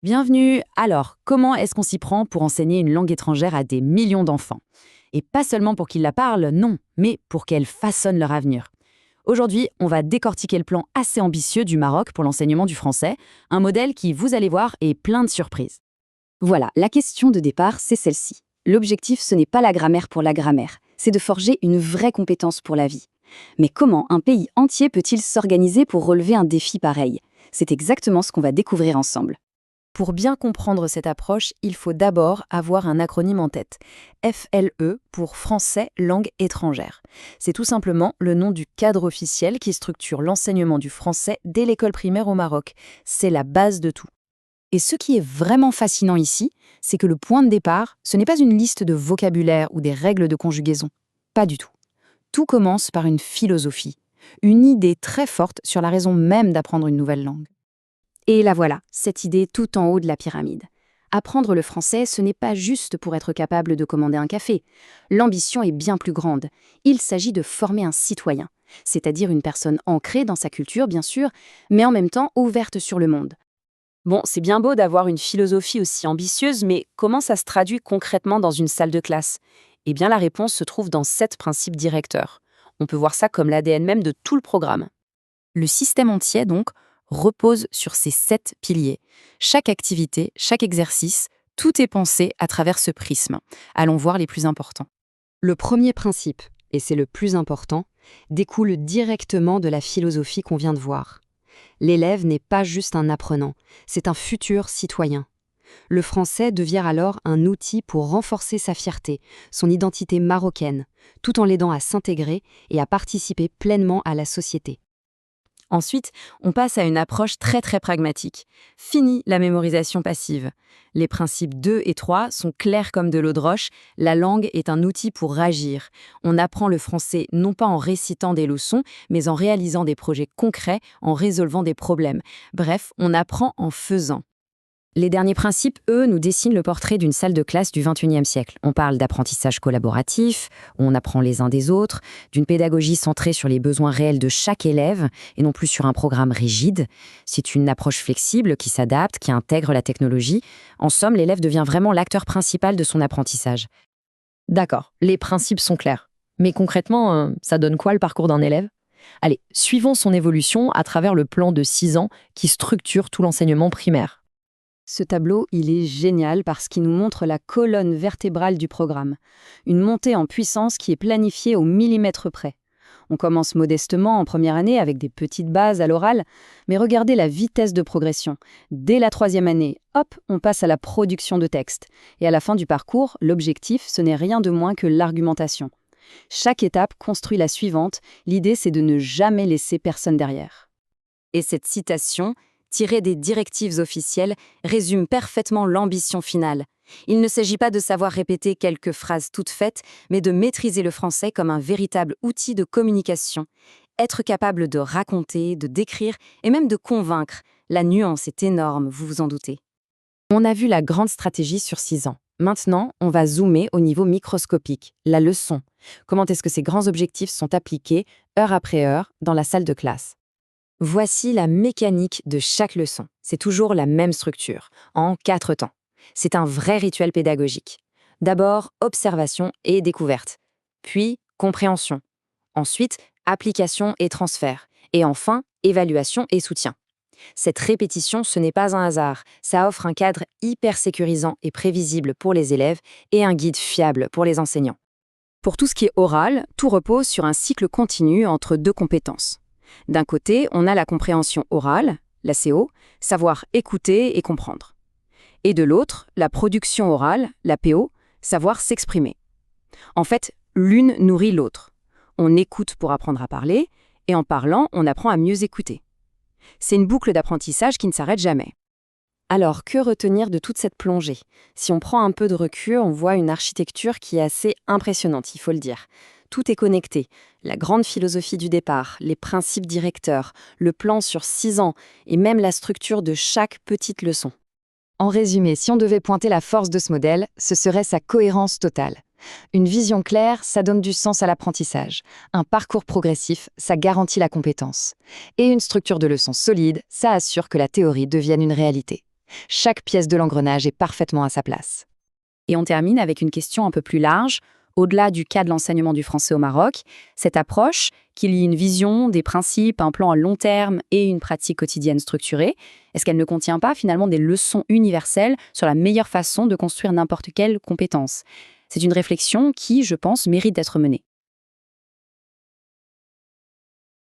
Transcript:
Bienvenue. Alors, comment est-ce qu'on s'y prend pour enseigner une langue étrangère à des millions d'enfants? Et pas seulement pour qu'ils la parlent, non, mais pour qu'elle façonne leur avenir. Aujourd'hui, on va décortiquer le plan assez ambitieux du Maroc pour l'enseignement du français, un modèle qui, vous allez voir, est plein de surprises. Voilà, la question de départ, c'est celle-ci. L'objectif, ce n'est pas la grammaire pour la grammaire, c'est de forger une vraie compétence pour la vie. Mais comment un pays entier peut-il s'organiser pour relever un défi pareil? C'est exactement ce qu'on va découvrir ensemble. Pour bien comprendre cette approche, il faut d'abord avoir un acronyme en tête. FLE pour Français Langue étrangère. C'est tout simplement le nom du cadre officiel qui structure l'enseignement du français dès l'école primaire au Maroc. C'est la base de tout. Et ce qui est vraiment fascinant ici, c'est que le point de départ, ce n'est pas une liste de vocabulaire ou des règles de conjugaison. Pas du tout. Tout commence par une philosophie, une idée très forte sur la raison même d'apprendre une nouvelle langue. Et la voilà, cette idée tout en haut de la pyramide. Apprendre le français, ce n'est pas juste pour être capable de commander un café. L'ambition est bien plus grande. Il s'agit de former un citoyen, c'est-à-dire une personne ancrée dans sa culture, bien sûr, mais en même temps ouverte sur le monde. Bon, c'est bien beau d'avoir une philosophie aussi ambitieuse, mais comment ça se traduit concrètement dans une salle de classe? Eh bien, la réponse se trouve dans 7 principes directeurs. On peut voir ça comme l'ADN même de tout le programme. Le système entier, donc, repose sur ces 7 piliers. Chaque activité, chaque exercice, tout est pensé à travers ce prisme. Allons voir les plus importants. Le premier principe, et c'est le plus important, découle directement de la philosophie qu'on vient de voir. L'élève n'est pas juste un apprenant, c'est un futur citoyen. Le français devient alors un outil pour renforcer sa fierté, son identité marocaine, tout en l'aidant à s'intégrer et à participer pleinement à la société. Ensuite, on passe à une approche très pragmatique. Fini la mémorisation passive. Les principes 2 et 3 sont clairs comme de l'eau de roche. La langue est un outil pour agir. On apprend le français non pas en récitant des leçons, mais en réalisant des projets concrets, en résolvant des problèmes. Bref, on apprend en faisant. Les derniers principes, eux, nous dessinent le portrait d'une salle de classe du XXIe siècle. On parle d'apprentissage collaboratif, où on apprend les uns des autres, d'une pédagogie centrée sur les besoins réels de chaque élève, et non plus sur un programme rigide. C'est une approche flexible qui s'adapte, qui intègre la technologie. En somme, l'élève devient vraiment l'acteur principal de son apprentissage. D'accord, les principes sont clairs. Mais concrètement, ça donne quoi le parcours d'un élève? Allez, suivons son évolution à travers le plan de 6 ans qui structure tout l'enseignement primaire. Ce tableau, il est génial parce qu'il nous montre la colonne vertébrale du programme. Une montée en puissance qui est planifiée au millimètre près. On commence modestement en première année avec des petites bases à l'oral, mais regardez la vitesse de progression. Dès la 3e année, hop, on passe à la production de textes. Et à la fin du parcours, l'objectif, ce n'est rien de moins que l'argumentation. Chaque étape construit la suivante. L'idée, c'est de ne jamais laisser personne derrière. Et cette citation, tirée des directives officielles, résume parfaitement l'ambition finale. Il ne s'agit pas de savoir répéter quelques phrases toutes faites, mais de maîtriser le français comme un véritable outil de communication. Être capable de raconter, de décrire et même de convaincre. La nuance est énorme, vous vous en doutez. On a vu la grande stratégie sur 6 ans. Maintenant, on va zoomer au niveau microscopique, la leçon. Comment est-ce que ces grands objectifs sont appliqués, heure après heure, dans la salle de classe? Voici la mécanique de chaque leçon. C'est toujours la même structure, en 4 temps. C'est un vrai rituel pédagogique. D'abord, observation et découverte. Puis, compréhension. Ensuite, application et transfert. Et enfin, évaluation et soutien. Cette répétition, ce n'est pas un hasard. Ça offre un cadre hyper sécurisant et prévisible pour les élèves et un guide fiable pour les enseignants. Pour tout ce qui est oral, tout repose sur un cycle continu entre 2 compétences. D'un côté, on a la compréhension orale, la CO, savoir écouter et comprendre. Et de l'autre, la production orale, la PO, savoir s'exprimer. En fait, l'une nourrit l'autre. On écoute pour apprendre à parler, et en parlant, on apprend à mieux écouter. C'est une boucle d'apprentissage qui ne s'arrête jamais. Alors, que retenir de toute cette plongée? Si on prend un peu de recul, on voit une architecture qui est assez impressionnante, il faut le dire. Tout est connecté. La grande philosophie du départ, les principes directeurs, le plan sur 6 ans et même la structure de chaque petite leçon. En résumé, si on devait pointer la force de ce modèle, ce serait sa cohérence totale. Une vision claire, ça donne du sens à l'apprentissage. Un parcours progressif, ça garantit la compétence. Et une structure de leçon solide, ça assure que la théorie devienne une réalité. Chaque pièce de l'engrenage est parfaitement à sa place. Et on termine avec une question un peu plus large. Au-delà du cas de l'enseignement du français au Maroc, cette approche, qu'il y ait une vision, des principes, un plan à long terme et une pratique quotidienne structurée, est-ce qu'elle ne contient pas finalement des leçons universelles sur la meilleure façon de construire n'importe quelle compétence? C'est une réflexion qui, je pense, mérite d'être menée.